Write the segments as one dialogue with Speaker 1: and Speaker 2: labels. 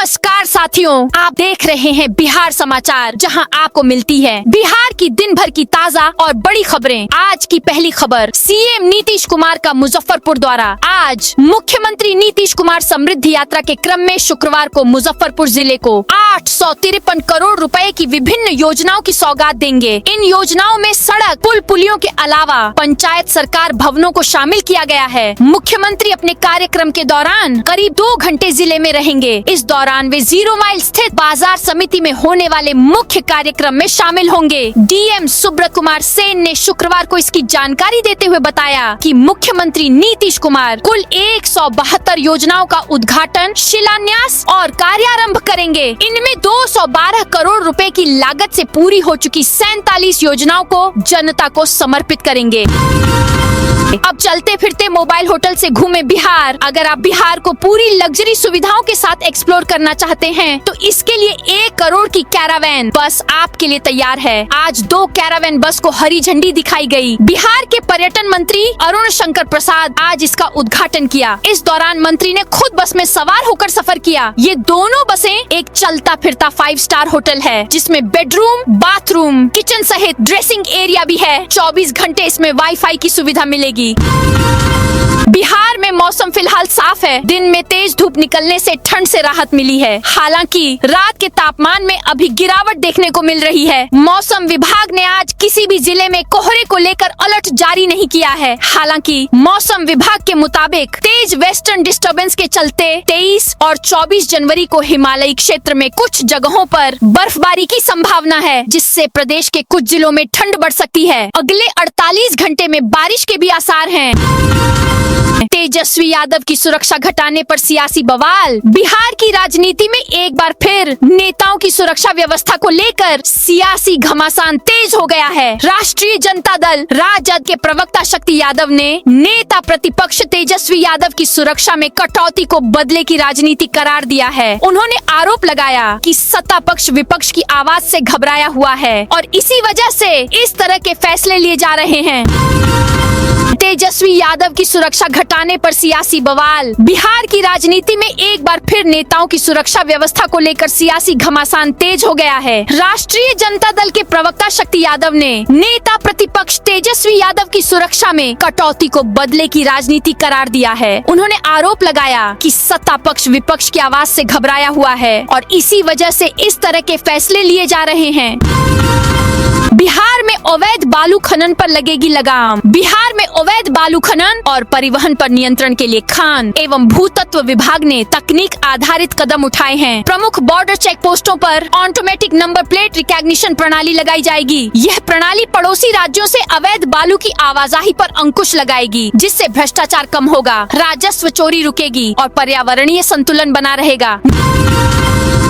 Speaker 1: नमस्कार साथियों, आप देख रहे हैं बिहार समाचार, जहां आपको मिलती है बिहार की दिन भर की ताजा और बड़ी खबरें। आज की पहली खबर, सीएम नीतीश कुमार का मुजफ्फरपुर दौरा। आज मुख्यमंत्री नीतीश कुमार समृद्धि यात्रा के क्रम में शुक्रवार को मुजफ्फरपुर जिले को 853 करोड़ रुपए की विभिन्न योजनाओं की सौगात देंगे। इन योजनाओं में सड़क, पुल, पुलियों के अलावा पंचायत सरकार भवनों को शामिल किया गया है। मुख्यमंत्री अपने कार्यक्रम के दौरान करीब 2 घंटे जिले में रहेंगे। इस दौरान वे 0 माइल स्थित बाजार समिति में होने वाले मुख्य कार्यक्रम में शामिल होंगे। डीएम सुब्रत कुमार सेन ने शुक्रवार को इसकी जानकारी देते हुए बताया कि मुख्यमंत्री नीतीश कुमार कुल 172 योजनाओं का उद्घाटन, शिलान्यास और कार्यारंभ करेंगे। इनमें 212 करोड़ रुपए की लागत से पूरी हो चुकी 47 योजनाओं को जनता को समर्पित करेंगे। अब चलते फिरते मोबाइल होटल से घूमे बिहार। अगर आप बिहार को पूरी लग्जरी सुविधाओं के साथ एक्सप्लोर करना चाहते हैं तो इसके लिए 1 करोड़ की कैरावैन बस आपके लिए तैयार है। आज 2 कैरावैन बस को हरी झंडी दिखाई गई। बिहार के पर्यटन मंत्री अरुण शंकर प्रसाद आज इसका उद्घाटन किया। इस दौरान मंत्री ने खुद बस में सवार होकर सफर किया। ये दोनों बसें एक चलता फिरता 5 स्टार होटल है, जिसमें बेडरूम, बाथरूम, किचन सहित ड्रेसिंग एरिया भी है। 24 घंटे इसमें वाईफाई की सुविधा मिलेगी। बिहार में मौसम फिलहाल साफ है। दिन में तेज धूप निकलने से ठंड से राहत मिली है। हालांकि रात के तापमान में अभी गिरावट देखने को मिल रही है। मौसम विभाग ने आज किसी भी जिले में कोहरे को लेकर अलर्ट जारी नहीं किया है। हालांकि मौसम विभाग के मुताबिक तेज वेस्टर्न डिस्टर्बेंस के चलते 23 और 24 जनवरी को हिमालयी क्षेत्र में कुछ जगहों पर बर्फबारी की संभावना है, जिससे प्रदेश के कुछ जिलों में ठंड बढ़ सकती है। अगले 48 घंटे में बारिश के भी आसार हैं। तेजस्वी यादव की सुरक्षा घटाने पर सियासी बवाल। बिहार की राजनीति में एक बार फिर नेताओं की सुरक्षा व्यवस्था को लेकर सियासी घमासान तेज हो गया है। राष्ट्रीय जनता दल राजद के प्रवक्ता शक्ति यादव ने नेता प्रतिपक्ष तेजस्वी यादव की सुरक्षा में कटौती को बदले की राजनीति करार दिया है। उन्होंने आरोप लगाया कि सत्ता पक्ष विपक्ष की आवाज से घबराया हुआ है और इसी वजह से इस तरह के फैसले लिए जा रहे हैं। तेजस्वी यादव की सुरक्षा घटाने पर सियासी बवाल। बिहार की राजनीति में एक बार फिर नेताओं की सुरक्षा व्यवस्था को लेकर सियासी घमासान तेज हो गया है। राष्ट्रीय जनता दल के प्रवक्ता शक्ति यादव ने नेता प्रतिपक्ष तेजस्वी यादव की सुरक्षा में कटौती को बदले की राजनीति करार दिया है। उन्होंने आरोप लगाया कि सत्ता पक्ष विपक्ष की आवाज से घबराया हुआ है और इसी वजह से इस तरह के फैसले लिए जा रहे हैं। बिहार में अवैध बालू खनन पर लगेगी लगाम। बिहार में अवैध बालू खनन और परिवहन पर नियंत्रण के लिए खान एवं भूतत्व विभाग ने तकनीक आधारित कदम उठाए हैं। प्रमुख बॉर्डर चेक पोस्टों पर ऑटोमेटिक नंबर प्लेट रिकॉग्निशन प्रणाली लगाई जाएगी। यह प्रणाली पड़ोसी राज्यों से अवैध बालू की आवाजाही पर अंकुश लगाएगी, जिससे भ्रष्टाचार कम होगा, राजस्व चोरी रुकेगी और पर्यावरणीय संतुलन बना रहेगा।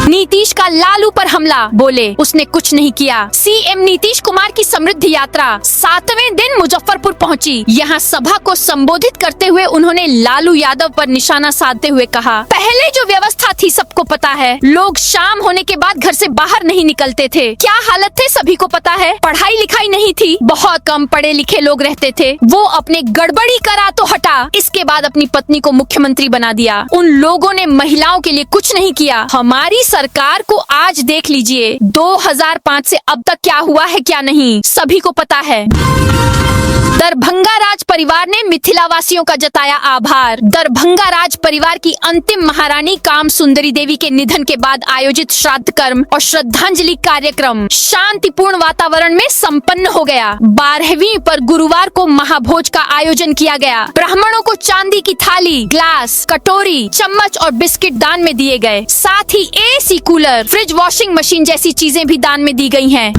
Speaker 1: नीतीश का लालू पर हमला, बोले उसने कुछ नहीं किया। सीएम नीतीश कुमार की समृद्धि यात्रा 7वें दिन मुजफ्फरपुर पहुंची। यहां सभा को संबोधित करते हुए उन्होंने लालू यादव पर निशाना साधते हुए कहा, पहले जो व्यवस्था थी सबको पता है। लोग शाम होने के बाद घर से बाहर नहीं निकलते थे। क्या हालत थे सभी को पता है। पढ़ाई लिखाई नहीं थी, बहुत कम पढ़े लिखे लोग रहते थे। वो अपने गड़बड़ी करा तो हटा, इसके बाद अपनी पत्नी को मुख्यमंत्री बना दिया। उन लोगों ने महिलाओं के लिए कुछ नहीं किया। हमारी सरकार को आज देख लीजिए, 2005 से अब तक क्या हुआ है क्या नहीं, सभी को पता है। दरभंगा राज परिवार ने मिथिला वासियों का जताया आभार। दरभंगा राज परिवार की अंतिम महारानी काम सुंदरी देवी के निधन के बाद आयोजित श्राद्ध कर्म और श्रद्धांजलि कार्यक्रम शांतिपूर्ण वातावरण में संपन्न हो गया। 12वीं पर गुरुवार को महाभोज का आयोजन किया गया। ब्राह्मणों को चांदी की थाली, ग्लास, कटोरी, चम्मच और बिस्किट दान में दिए गए। साथ ही AC, cooler, fridge, washing machine जैसी चीजें भी दान में दी गई हैं।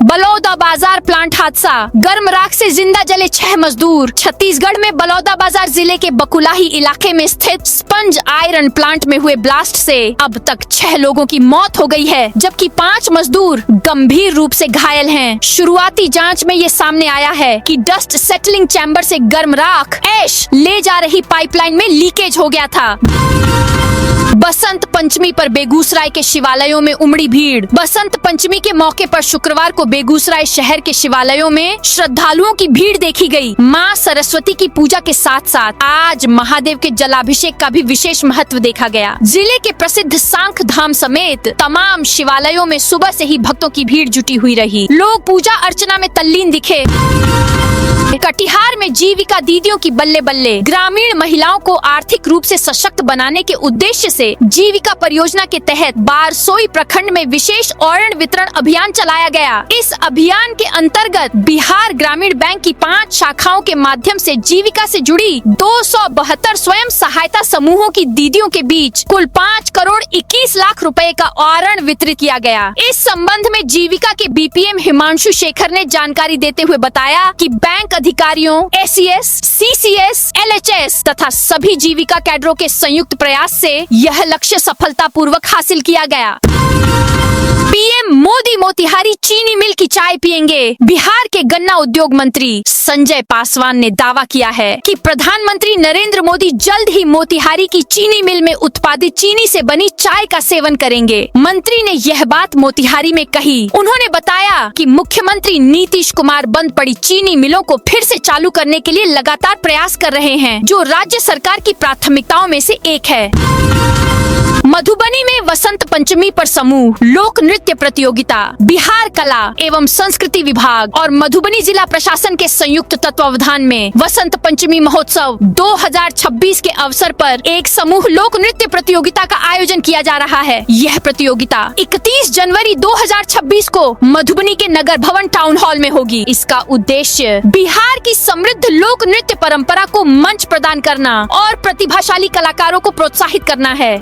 Speaker 1: बलौदा बाजार प्लांट हादसा, गर्म राख से जिंदा जले 6 मजदूर। छत्तीसगढ़ में बलौदा बाजार जिले के बकुलाही इलाके में स्थित स्पंज आयरन प्लांट में हुए ब्लास्ट से अब तक 6 लोगों की मौत हो गई है, जबकि 5 मजदूर गंभीर रूप से घायल हैं। शुरुआती जांच में ये सामने आया है कि डस्ट सेटलिंग चैम्बर से गर्म राख ऐश ले जा रही पाइपलाइन में लीकेज हो गया था। बसंत पंचमी पर बेगूसराय के शिवालयों में उमड़ी भीड़। बसंत पंचमी के मौके पर शुक्रवार को बेगूसराय शहर के शिवालयों में श्रद्धालुओं की भीड़ देखी गई। मां सरस्वती की पूजा के साथ साथ आज महादेव के जलाभिषेक का भी विशेष महत्व देखा गया। जिले के प्रसिद्ध सांख धाम समेत तमाम शिवालयों में सुबह से ही भक्तों की भीड़ जुटी हुई रही। लोग पूजा अर्चना में तल्लीन दिखे। कटिहार में जीविका दीदियों की बल्ले बल्ले। ग्रामीण महिलाओं को आर्थिक रूप से सशक्त बनाने के उद्देश्य से जीविका परियोजना के तहत बारसोई प्रखंड में विशेष औरण वितरण अभियान चलाया गया। इस अभियान के अंतर्गत बिहार ग्रामीण बैंक की 5 शाखाओं के माध्यम से जीविका से जुड़ी 272 स्वयं सहायता समूहों की दीदियों के बीच कुल 5 करोड़ 21 लाख रुपए का औरण वितरित किया गया। इस संबंध में जीविका के बीपीएम हिमांशु शेखर ने जानकारी देते हुए बताया कि बैंक अधिकारियों, एसीएस, सीसीएस, एलएचएस तथा सभी जीविका कैडरों के संयुक्त प्रयास से यह लक्ष्य सफलतापूर्वक हासिल किया गया। पीएम मोदी मोतिहारी चीनी मिल की चाय पिएंगे। बिहार के गन्ना उद्योग मंत्री संजय पासवान ने दावा किया है कि प्रधानमंत्री नरेंद्र मोदी जल्द ही मोतिहारी की चीनी मिल में उत्पादित चीनी से बनी चाय का सेवन करेंगे। मंत्री ने यह बात मोतिहारी में कही। उन्होंने बताया कि मुख्यमंत्री नीतीश कुमार बंद पड़ी चीनी मिलों को फिर से चालू करने के लिए लगातार प्रयास कर रहे हैं, जो राज्य सरकार की प्राथमिकताओं में से एक है। मधुबनी में वसंत पंचमी पर समूह लोक नृत्य प्रतियोगिता। बिहार कला एवं संस्कृति विभाग और मधुबनी जिला प्रशासन के संयुक्त तत्वावधान में वसंत पंचमी महोत्सव 2026 के अवसर पर एक समूह लोक नृत्य प्रतियोगिता का आयोजन किया जा रहा है। यह प्रतियोगिता 31 जनवरी 2026 को मधुबनी के नगर भवन टाउन हॉल में होगी। इसका उद्देश्य बिहार की समृद्ध लोक नृत्य परंपरा को मंच प्रदान करना और प्रतिभाशाली कलाकारों को प्रोत्साहित करना है।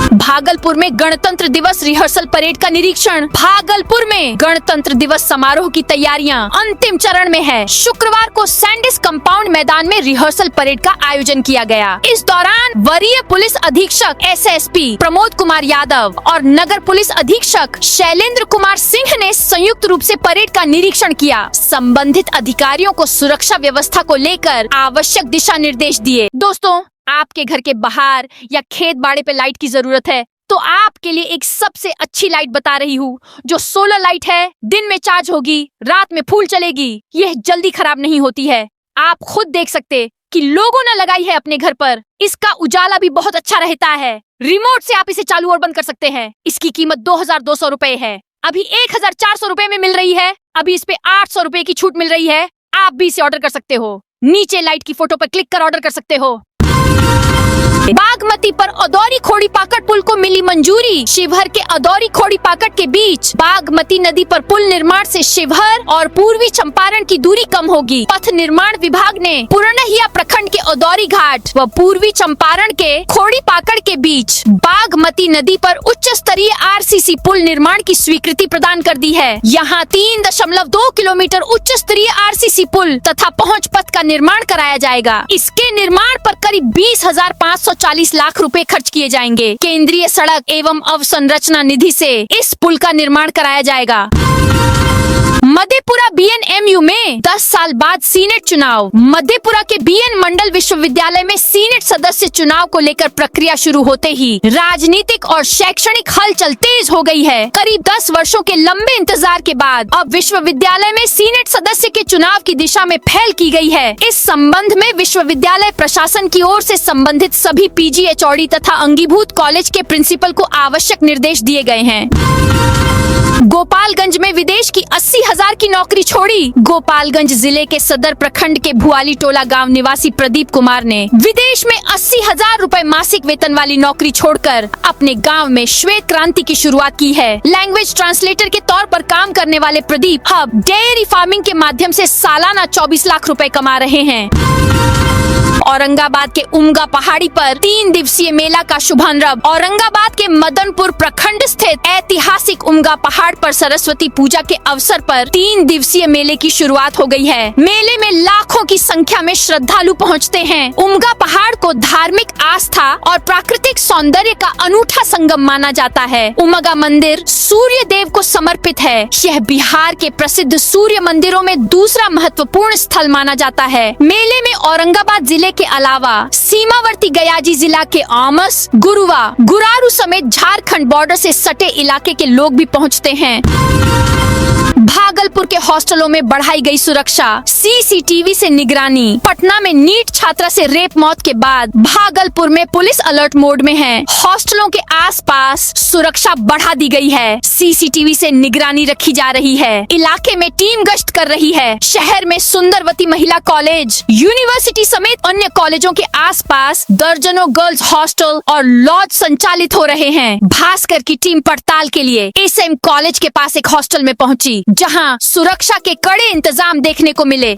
Speaker 1: भागलपुर में गणतंत्र दिवस रिहर्सल परेड का निरीक्षण। भागलपुर में गणतंत्र दिवस समारोह की तैयारियां अंतिम चरण में है। शुक्रवार को सैंडिस कंपाउंड मैदान में रिहर्सल परेड का आयोजन किया गया। इस दौरान वरीय पुलिस अधीक्षक एसएसपी प्रमोद कुमार यादव और नगर पुलिस अधीक्षक शैलेंद्र कुमार सिंह ने संयुक्त रूप से परेड का निरीक्षण किया। संबंधित अधिकारियों को सुरक्षा व्यवस्था को लेकर आवश्यक दिशा निर्देश दिए। दोस्तों, आपके घर के बाहर या खेत बाड़े पे लाइट की जरूरत है तो आपके लिए एक सबसे अच्छी लाइट बता रही हूँ, जो सोलर लाइट है। दिन में चार्ज होगी, रात में फुल चलेगी। यह जल्दी खराब नहीं होती है। आप खुद देख सकते कि लोगों ने लगाई है अपने घर पर। इसका उजाला भी बहुत अच्छा रहता है। रिमोट से आप इसे चालू और बंद कर सकते हैं। इसकी कीमत 2200 रुपए है। अभी 1400 रुपए में मिल रही है। अभी इस पे 800 रुपए की छूट मिल रही है। आप भी इसे ऑर्डर कर सकते हो। नीचे लाइट की फोटो पर क्लिक कर ऑर्डर कर सकते हो। बागमती पर अदौरी खोड़ी पाकड़ पुल को मिली मंजूरी। शिवहर के अदौरी खोड़ी पाकड़ के बीच बागमती नदी पर पुल निर्माण से शिवहर और पूर्वी चंपारण की दूरी कम होगी। पथ निर्माण विभाग ने पुरनहिया प्रखंड के अदौरी घाट व पूर्वी चंपारण के खोड़ी पाकड़ के बीच बागमती नदी पर उच्च स्तरीय आरसीसी पुल निर्माण की स्वीकृति प्रदान कर दी है। यहाँ 3.2 किलोमीटर उच्च स्तरीय आरसीसी पुल तथा पहुँच पथ का निर्माण कराया जाएगा। इसके निर्माण पर करीब 20,540 लाख रुपए खर्च किए जाएंगे। केंद्रीय सड़क एवं अवसंरचना निधि से इस पुल का निर्माण कराया जाएगा। मधेपुरा बीएनएमयू में 10 साल बाद सीनेट चुनाव। मधेपुरा के बीएन मंडल विश्वविद्यालय में सीनेट सदस्य चुनाव को लेकर प्रक्रिया शुरू होते ही राजनीतिक और शैक्षणिक हलचल तेज हो गई है। करीब 10 वर्षों के लंबे इंतजार के बाद अब विश्वविद्यालय में सीनेट सदस्य के चुनाव की दिशा में पहल की गई है। इस संबंध में विश्वविद्यालय प्रशासन की ओर से संबंधित सभी पीजीएचओडी तथा अंगीभूत कॉलेज के प्रिंसिपल को आवश्यक निर्देश दिए गए हैं। गोपालगंज में विदेश की 80,000 की नौकरी छोड़ी। गोपालगंज जिले के सदर प्रखंड के भुआली टोला गांव निवासी प्रदीप कुमार ने विदेश में 80,000 रुपए मासिक वेतन वाली नौकरी छोड़कर अपने गांव में श्वेत क्रांति की शुरुआत की है। लैंग्वेज ट्रांसलेटर के तौर पर काम करने वाले प्रदीप अब डेयरी फार्मिंग के माध्यम से सालाना 24 लाख रुपए कमा रहे हैं। औरंगाबाद के उमगा पहाड़ी पर 3 दिवसीय मेला का शुभारंभ। औरंगाबाद के मदनपुर प्रखंड स्थित ऐतिहासिक उमगा पहाड़ पर सरस्वती पूजा के अवसर पर 3 दिवसीय मेले की शुरुआत हो गई है। मेले में लाखों की संख्या में श्रद्धालु पहुंचते हैं। उमगा पहाड़ को धार्मिक आस्था और प्राकृतिक सौंदर्य का अनूठा संगम माना जाता है। उमगा मंदिर सूर्य देव को समर्पित है। यह बिहार के प्रसिद्ध सूर्य मंदिरों में दूसरा महत्वपूर्ण स्थल माना जाता है। मेले में औरंगाबाद जिले के अलावा सीमावर्ती गयाजी जिला के आमस, गुरुवा, गुरारू समेत झारखंड बॉर्डर से सटे इलाके के लोग भी पहुंचते हैं। भागलपुर के हॉस्टलों में बढ़ाई गई सुरक्षा, सीसीटीवी से निगरानी। पटना में नीट छात्रा से रेप मौत के बाद भागलपुर में पुलिस अलर्ट मोड में है। हॉस्टलों के आसपास सुरक्षा बढ़ा दी गई है। सीसीटीवी से निगरानी रखी जा रही है। इलाके में टीम गश्त कर रही है। शहर में सुंदरवती महिला कॉलेज, यूनिवर्सिटी समेत अन्य कॉलेजों के आसपास दर्जनों गर्ल्स हॉस्टल और लॉज संचालित हो रहे हैं। भास्कर की टीम पड़ताल के लिए एसएम कॉलेज के पास एक हॉस्टल में पहुंची, जहां सुरक्षा के कड़े इंतजाम देखने को मिले।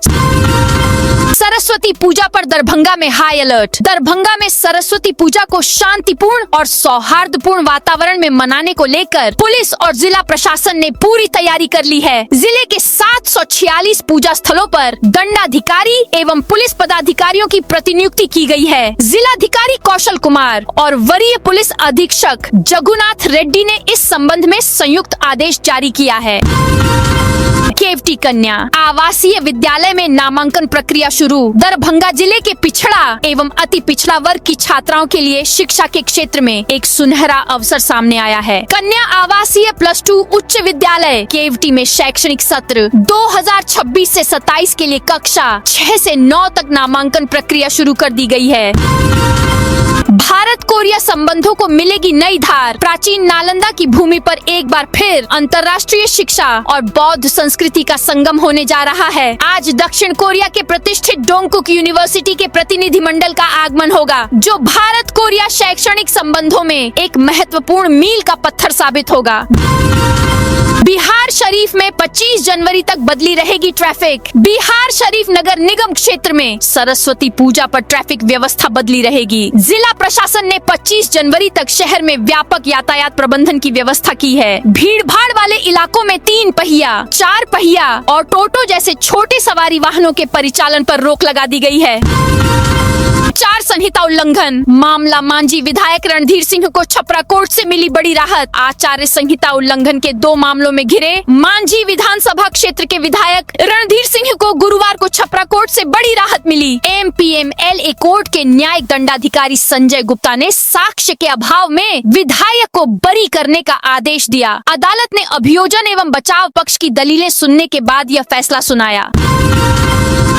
Speaker 1: सरस्वती पूजा पर दरभंगा में हाई अलर्ट। दरभंगा में सरस्वती पूजा को शांतिपूर्ण और सौहार्दपूर्ण वातावरण में मनाने को लेकर पुलिस और जिला प्रशासन ने पूरी तैयारी कर ली है। जिले के 746 पूजा स्थलों पर दंडाधिकारी एवं पुलिस पदाधिकारियों की प्रतिनियुक्ति की गई है। जिलाधिकारी कौशल कुमार और वरीय पुलिस अधीक्षक जगुनाथ रेड्डी ने इस संबंध में संयुक्त आदेश जारी किया है। केवटी कन्या आवासीय विद्यालय में नामांकन प्रक्रिया शुरू। दरभंगा जिले के पिछड़ा एवं अति पिछड़ा वर्ग की छात्राओं के लिए शिक्षा के क्षेत्र में एक सुनहरा अवसर सामने आया है। कन्या आवासीय +2 उच्च विद्यालय केवटी में शैक्षणिक सत्र 2026 से 27 के लिए कक्षा 6 से 9 तक नामांकन प्रक्रिया शुरू कर दी गई है। भारत कोरिया संबंधों को मिलेगी नई धार। प्राचीन नालंदा की भूमि पर एक बार फिर अंतर्राष्ट्रीय शिक्षा और बौद्ध संस्कृति का संगम होने जा रहा है। आज दक्षिण कोरिया के प्रतिष्ठित डोंगकुक यूनिवर्सिटी के प्रतिनिधि मंडल का आगमन होगा, जो भारत कोरिया शैक्षणिक संबंधों में एक महत्वपूर्ण मील का पत्थर साबित होगा। बिहार शरीफ में 25 जनवरी तक बदली रहेगी ट्रैफिक। बिहार शरीफ नगर निगम क्षेत्र में सरस्वती पूजा पर ट्रैफिक व्यवस्था बदली रहेगी। जिला प्रशासन ने 25 जनवरी तक शहर में व्यापक यातायात प्रबंधन की व्यवस्था की है। भीड़ भाड़ वाले इलाकों में 3 पहिया, 4 पहिया और टोटो जैसे छोटे सवारी वाहनों के परिचालन पर रोक लगा दी गई है। आचार संहिता उल्लंघन मामला। मांझी विधायक रणधीर सिंह को छपरा कोर्ट से मिली बड़ी राहत। आचार संहिता उल्लंघन के 2 मामलों में घिरे मांझी विधानसभा क्षेत्र के विधायक रणधीर सिंह को गुरुवार को छपरा कोर्ट से बड़ी राहत मिली। एमपीएमएलए कोर्ट के न्यायिक दंडाधिकारी संजय गुप्ता ने साक्ष्य के अभाव में विधायक को बरी करने का आदेश दिया। अदालत ने अभियोजन एवं बचाव पक्ष की दलीलें सुनने के बाद यह फैसला सुनाया।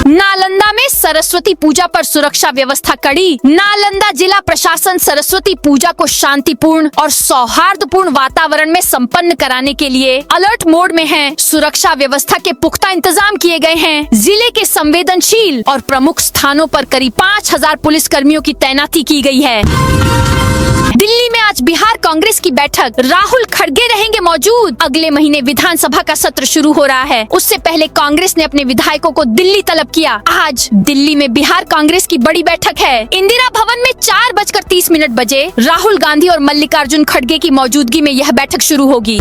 Speaker 1: नालंदा में सरस्वती पूजा पर सुरक्षा व्यवस्था कड़ी। नालंदा जिला प्रशासन सरस्वती पूजा को शांतिपूर्ण और सौहार्दपूर्ण वातावरण में संपन्न कराने के लिए अलर्ट मोड में है। सुरक्षा व्यवस्था के पुख्ता इंतजाम किए गए हैं। जिले के संवेदनशील और प्रमुख स्थानों पर करीब 5000 पुलिस कर्मियों की तैनाती की गई है। दिल्ली में आज बिहार कांग्रेस की बैठक। राहुल खड़गे रहेंगे मौजूद। अगले महीने विधानसभा का सत्र शुरू हो रहा है। उससे पहले कांग्रेस ने अपने विधायकों को दिल्ली तलब किया। आज दिल्ली में बिहार कांग्रेस की बड़ी बैठक है। इंदिरा भवन में 4:30 बजे राहुल गांधी और मल्लिकार्जुन खड़गे की मौजूदगी में यह बैठक शुरू होगी।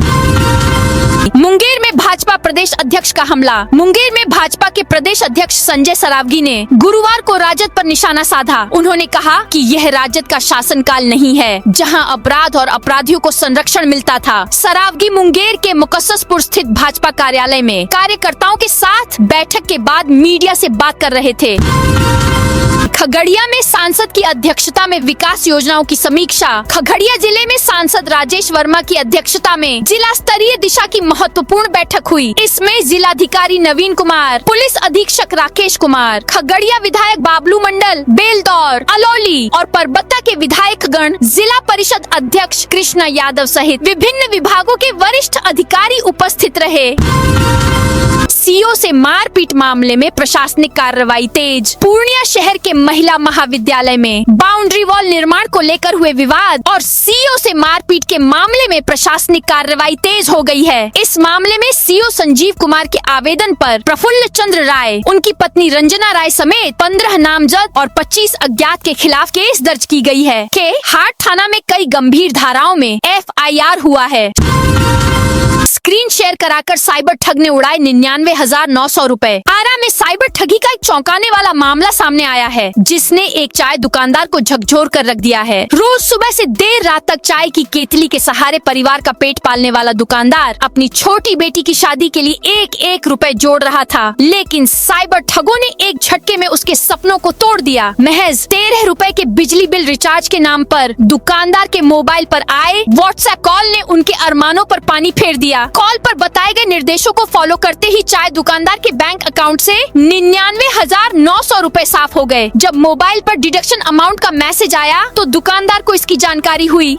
Speaker 1: मुंगेर में भाजपा प्रदेश अध्यक्ष का हमला। मुंगेर में भाजपा के प्रदेश अध्यक्ष संजय सरावगी ने गुरुवार को राजद पर निशाना साधा। उन्होंने कहा कि यह राजद का शासनकाल नहीं है, जहां अपराध और अपराधियों को संरक्षण मिलता था। सरावगी मुंगेर के मुकस्ससपुर स्थित भाजपा कार्यालय में कार्यकर्ताओं के साथ बैठक के बाद मीडिया से बात कर रहे थे। खगड़िया में सांसद की अध्यक्षता में विकास योजनाओं की समीक्षा। खगड़िया जिले में सांसद राजेश वर्मा की अध्यक्षता में जिला स्तरीय दिशा की महत्वपूर्ण बैठक हुई। इसमें जिलाधिकारी नवीन कुमार, पुलिस अधीक्षक राकेश कुमार, खगड़िया विधायक बाबलू मंडल, बेलदौर, अलौली और परबत्ता के विधायक गण, जिला परिषद अध्यक्ष कृष्णा यादव सहित विभिन्न विभागों के वरिष्ठ अधिकारी उपस्थित रहे। सीओ से मारपीट मामले में प्रशासनिक कार्रवाई तेज। पूर्णिया शहर के महिला महाविद्यालय में बाउंड्री वॉल निर्माण को लेकर हुए विवाद और सीओ से मारपीट के मामले में प्रशासनिक कार्रवाई तेज हो गई है। इस मामले में सीओ संजीव कुमार के आवेदन पर प्रफुल्ल चंद्र राय, उनकी पत्नी रंजना राय समेत 15 नामजद और 25 अज्ञात के खिलाफ केस दर्ज की गई है। हाट थाना में कई गंभीर धाराओं में FIR हुआ है। स्क्रीन शेयर कराकर साइबर ठग ने उड़ाए 99,900 रुपए। आरा में साइबर ठगी का एक चौंकाने वाला मामला सामने आया है, जिसने एक चाय दुकानदार को झकझोर कर रख दिया है। रोज सुबह से देर रात तक चाय की केतली के सहारे परिवार का पेट पालने वाला दुकानदार अपनी छोटी बेटी की शादी के लिए एक एक रुपए जोड़ रहा था, लेकिन साइबर ठगों ने एक झटके में उसके सपनों को तोड़ दिया। महज 13 रुपए के बिजली बिल रिचार्ज के नाम पर दुकानदार के मोबाइल पर आए व्हाट्सएप कॉल ने उनके अरमानों पर पानी फेर दिया। कॉल पर बताए गए निर्देशों को फॉलो करते ही चाय दुकानदार के बैंक अकाउंट से 99,900 रुपए साफ हो गए। जब मोबाइल पर डिडक्शन अमाउंट का मैसेज आया तो दुकानदार को इसकी जानकारी हुई।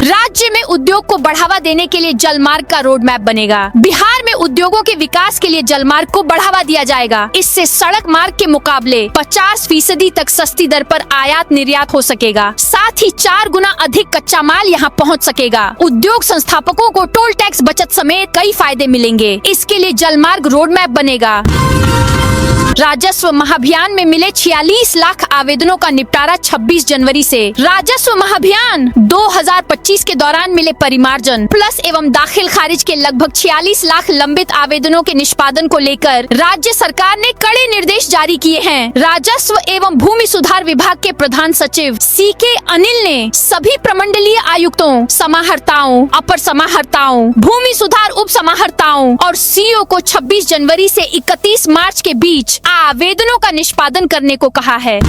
Speaker 1: राज्य में उद्योग को बढ़ावा देने के लिए जलमार्ग का रोड मैप बनेगा। बिहार में उद्योगों के विकास के लिए जलमार्ग को बढ़ावा दिया जाएगा। इससे सड़क मार्ग के मुकाबले 50% तक सस्ती दर पर आयात निर्यात हो सकेगा। साथ ही 4 गुना अधिक कच्चा माल यहाँ पहुँच सकेगा। उद्योग संस्थापकों को टोल टैक्स बचत समेत कई फायदे मिलेंगे। इसके लिए जलमार्ग रोड मैप बनेगा। राजस्व महाभियान में मिले 46 लाख आवेदनों का निपटारा 26 जनवरी से। राजस्व महाभियान 2025 के दौरान मिले परिमार्जन प्लस एवं दाखिल खारिज के लगभग 46 लाख लंबित आवेदनों के निष्पादन को लेकर राज्य सरकार ने कड़े निर्देश जारी किए हैं। राजस्व एवं भूमि सुधार विभाग के प्रधान सचिव CK अनिल ने सभी प्रमंडलीय आयुक्तों, समाहर्ताओं, अपर समाहर्ताओं, भूमि सुधार उप समाहर्ताओं और CO को 26 जनवरी से 31 मार्च के बीच आवेदनों का निष्पादन करने को कहा है।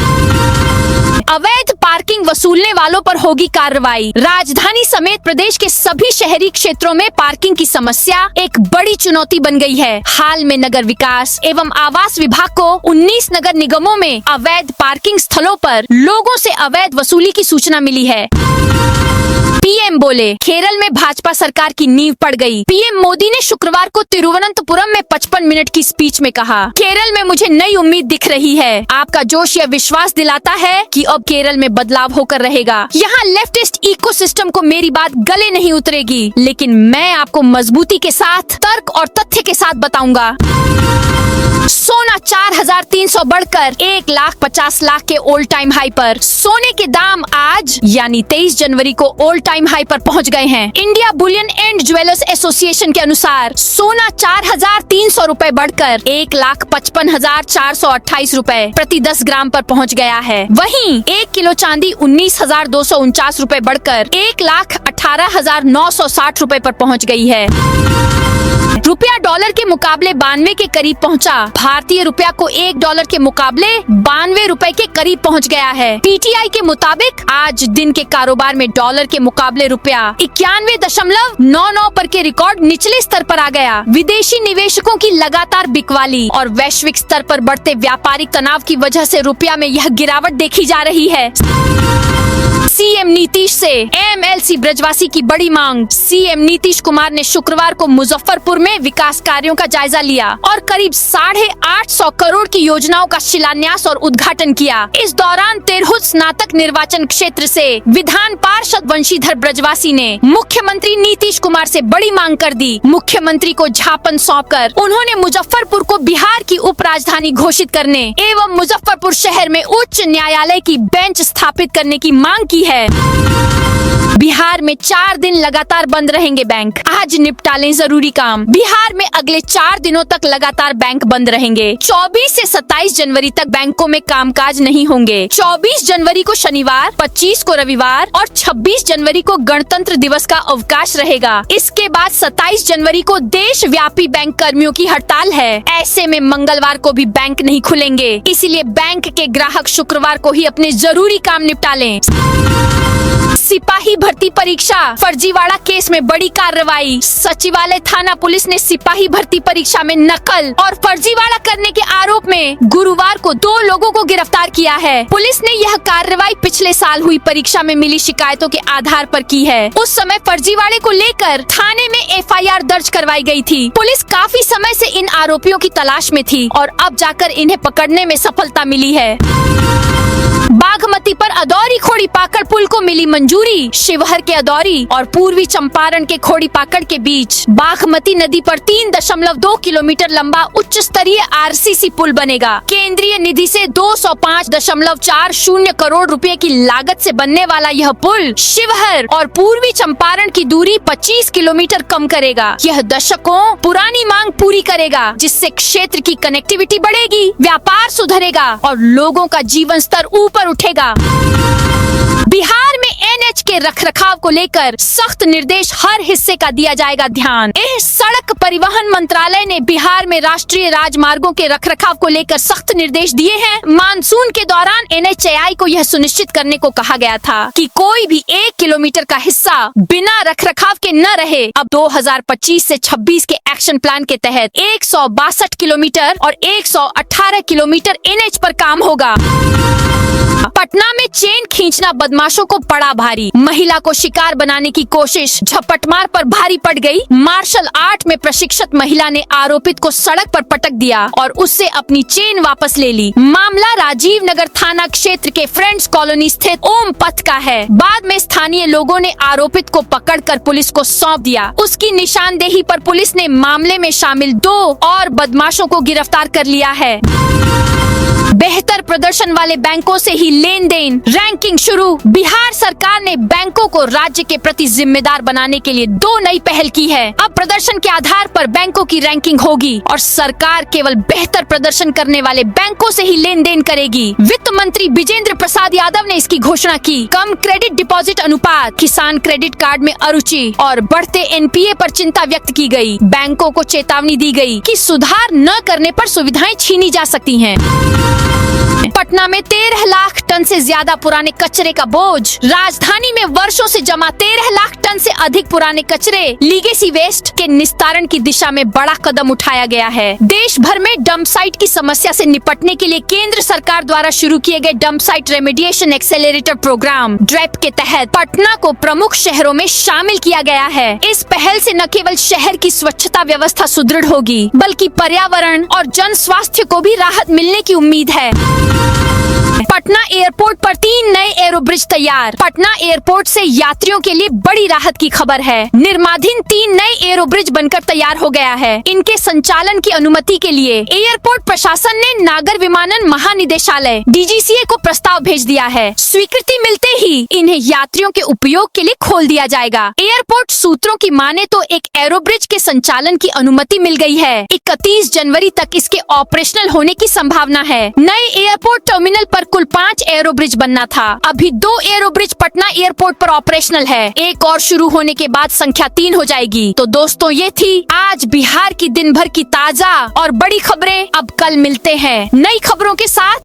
Speaker 1: अवैध पार्किंग वसूलने वालों पर होगी कार्रवाई। राजधानी समेत प्रदेश के सभी शहरी क्षेत्रों में पार्किंग की समस्या एक बड़ी चुनौती बन गई है। हाल में नगर विकास एवं आवास विभाग को 19 नगर निगमों में अवैध पार्किंग स्थलों पर लोगों से अवैध वसूली की सूचना मिली है। पीएम बोले, केरल में भाजपा सरकार की नींव पड़ गई। पीएम मोदी ने शुक्रवार को तिरुवनंतपुरम में 55 मिनट की स्पीच में कहा, केरल में मुझे नई उम्मीद दिख रही है। आपका जोश यह विश्वास दिलाता है कि अब केरल में बदलाव होकर रहेगा। यहाँ लेफ्टिस्ट इकोसिस्टम को मेरी बात गले नहीं उतरेगी, लेकिन मैं आपको मजबूती के साथ तर्क और तथ्य के साथ बताऊंगा। सोना 4,300 बढ़कर 1,50,00,000 के ऑल टाइम हाई पर। सोने के दाम आज यानी 23 जनवरी को ऑल टाइम हाई पर पहुंच गए हैं। India Boolean and jewellers association के अनुसार सोना 4,300 रुपए बढ़कर 1,55,428 रुपए प्रति 10 ग्राम पर पहुंच गया है। वहीं 1 किलो चांदी 19,249 रुपए बढ़कर 1,18,960 रुपए पर पहुंच गई है। रुपया डॉलर के मुकाबले 92 के करीब पहुंचा। भारतीय रुपया को $1 के मुकाबले 92 रुपए के करीब पहुंच गया है। PTI के मुताबिक आज दिन के कारोबार में डॉलर के मुकाबले रुपया 91.99 पर के रिकॉर्ड निचले स्तर पर आ गया। विदेशी निवेशकों की लगातार बिकवाली और वैश्विक स्तर पर बढ़ते व्यापारिक तनाव की वजह से रुपया में यह गिरावट देखी जा रही है। सीएम नीतीश से MLC ब्रजवासी की बड़ी मांग। सीएम नीतीश कुमार ने शुक्रवार को मुजफ्फरपुर में विकास कार्यों का जायजा लिया और करीब 850 करोड़ की योजनाओं का शिलान्यास और उद्घाटन किया। इस दौरान तिरहुत स्नातक निर्वाचन क्षेत्र से विधान पार्षद वंशीधर ब्रजवासी ने मुख्यमंत्री नीतीश कुमार से बड़ी मांग कर दी। मुख्यमंत्री को ज्ञापन सौंपकर उन्होंने मुजफ्फरपुर को बिहार की उप राजधानी घोषित करने एवं मुजफ्फरपुर शहर में उच्च न्यायालय की बेंच स्थापित करने की मांग की है। बिहार में 4 दिन लगातार बंद रहेंगे बैंक। आज निपटा लें जरूरी काम। बिहार में अगले 4 दिनों तक लगातार बैंक बंद रहेंगे। 24 से 27 जनवरी तक बैंकों में कामकाज नहीं होंगे। 24 जनवरी को शनिवार, 25 को रविवार और 26 जनवरी को गणतंत्र दिवस का अवकाश रहेगा। इसके बाद 27 जनवरी को देशव्यापी बैंक कर्मियों की हड़ताल है। ऐसे में मंगलवार को भी बैंक नहीं खुलेंगे। इसीलिए बैंक के ग्राहक शुक्रवार को ही अपने जरूरी काम निपटा लें। सिपाही भर्ती परीक्षा फर्जीवाड़ा केस में बड़ी कार्रवाई। सचिवालय थाना पुलिस ने सिपाही भर्ती परीक्षा में नकल और फर्जीवाड़ा करने के आरोप में गुरुवार को 2 लोगों को गिरफ्तार किया है। पुलिस ने यह कार्रवाई पिछले साल हुई परीक्षा में मिली शिकायतों के आधार पर की है। उस समय फर्जीवाड़े को लेकर थाने में FIR दर्ज करवाई गई थी। पुलिस काफी समय से इन आरोपियों की तलाश में थी और अब जाकर इन्हें पकड़ने में सफलता मिली है। बागमती पर अदौरी खोड़ी पाकड़ पुल को मिली मंजूरी। शिवहर के अदौरी और पूर्वी चंपारण के खोड़ीपाकड़ के बीच बागमती नदी पर 3.2 किलोमीटर लंबा उच्च स्तरीय आरसीसी पुल बनेगा। केंद्रीय निधि से 205.40 करोड़ रुपए की लागत से बनने वाला यह पुल शिवहर और पूर्वी चंपारण की दूरी 25 किलोमीटर कम करेगा। यह दशकों पुरानी मांग पूरी करेगा, जिससे क्षेत्र की कनेक्टिविटी बढ़ेगी, व्यापार सुधरेगा और लोगों का जीवन स्तर ऊपर उठेगा। बिहार में एनएच के रखरखाव को लेकर सख्त निर्देश हर हिस्से का दिया जाएगा ध्यान। इस सड़क परिवहन मंत्रालय ने बिहार में राष्ट्रीय राजमार्गों के रखरखाव को लेकर सख्त निर्देश दिए हैं। मानसून के दौरान एनएचएआई को यह सुनिश्चित करने को कहा गया था कि कोई भी 1 किलोमीटर का हिस्सा बिना रखरखाव के न रहे। अब 2025 से 26 के एक्शन प्लान के तहत 162 किलोमीटर और 118 किलोमीटर एनएच पर काम होगा। पटना में चेन खींचना बदमाशों को पड़ा भारी। महिला को शिकार बनाने की कोशिश झपटमार पर भारी पड़ गई। मार्शल आर्ट में प्रशिक्षित महिला ने आरोपित को सड़क पर पटक दिया और उससे अपनी चेन वापस ले ली। मामला राजीव नगर थाना क्षेत्र के फ्रेंड्स कॉलोनी स्थित ओम पथ का है। बाद में स्थानीय लोगों ने आरोपित को पकड़कर पुलिस को सौंप दिया। उसकी निशानदेही पर पुलिस ने मामले में शामिल 2 और बदमाशों को गिरफ्तार कर लिया है। बेहतर प्रदर्शन वाले बैंकों से ही लेन देन रैंकिंग शुरू। बिहार सरकार ने बैंकों को राज्य के प्रति जिम्मेदार बनाने के लिए 2 नई पहल की है। अब प्रदर्शन के आधार पर बैंकों की रैंकिंग होगी और सरकार केवल बेहतर प्रदर्शन करने वाले बैंकों से ही लेन देन करेगी। वित्त मंत्री विजेंद्र प्रसाद यादव ने इसकी घोषणा की। कम क्रेडिट डिपॉजिट अनुपात, किसान क्रेडिट कार्ड में अरुचि और बढ़ते एनपीए पर चिंता व्यक्त की गई। बैंकों को चेतावनी दी गई कि सुधार न करने पर सुविधाएं छीनी जा सकती हैं। पटना में 13 लाख टन से ज्यादा पुराने कचरे का बोझ। राजधानी में वर्षों से जमा 13 लाख टन से अधिक पुराने कचरे लीगेसी वेस्ट के निस्तारण की दिशा में बड़ा कदम उठाया गया है। देश भर में डंप साइट की समस्या से निपटने के लिए केंद्र सरकार द्वारा शुरू किए गए dump site remediation accelerator program DRAP के तहत पटना को प्रमुख शहरों में शामिल किया गया है। इस पहल से न केवल शहर की स्वच्छता व्यवस्था सुदृढ़ होगी, बल्कि पर्यावरण और जन स्वास्थ्य को भी राहत मिलने की उम्मीद है। पटना एयरपोर्ट पर 3 नए एरो ब्रिज तैयार। पटना एयरपोर्ट से यात्रियों के लिए बड़ी राहत की खबर है। निर्माणाधीन 3 नए एरो ब्रिज बनकर तैयार हो गया है। इनके संचालन की अनुमति के लिए एयरपोर्ट प्रशासन ने नागर विमानन महानिदेशालय डीजीसीए को प्रस्ताव भेज दिया है। स्वीकृति मिलते ही इन्हें यात्रियों के उपयोग के लिए खोल दिया जाएगा। एयरपोर्ट सूत्रों की माने तो एक एरो ब्रिज के संचालन की अनुमति मिल गई है। 31 जनवरी तक इसके ऑपरेशनल होने की संभावना है। नए एयरपोर्ट टर्मिनल पर कुल 5 एरो ब्रिज बनना था। अभी 2 एरो ब्रिज पटना एयरपोर्ट पर ऑपरेशनल है। एक और शुरू होने के बाद संख्या 3 हो जाएगी। तो दोस्तों, ये थी आज बिहार की दिन भर की ताजा और बड़ी खबरें। अब कल मिलते हैं नई खबरों के साथ।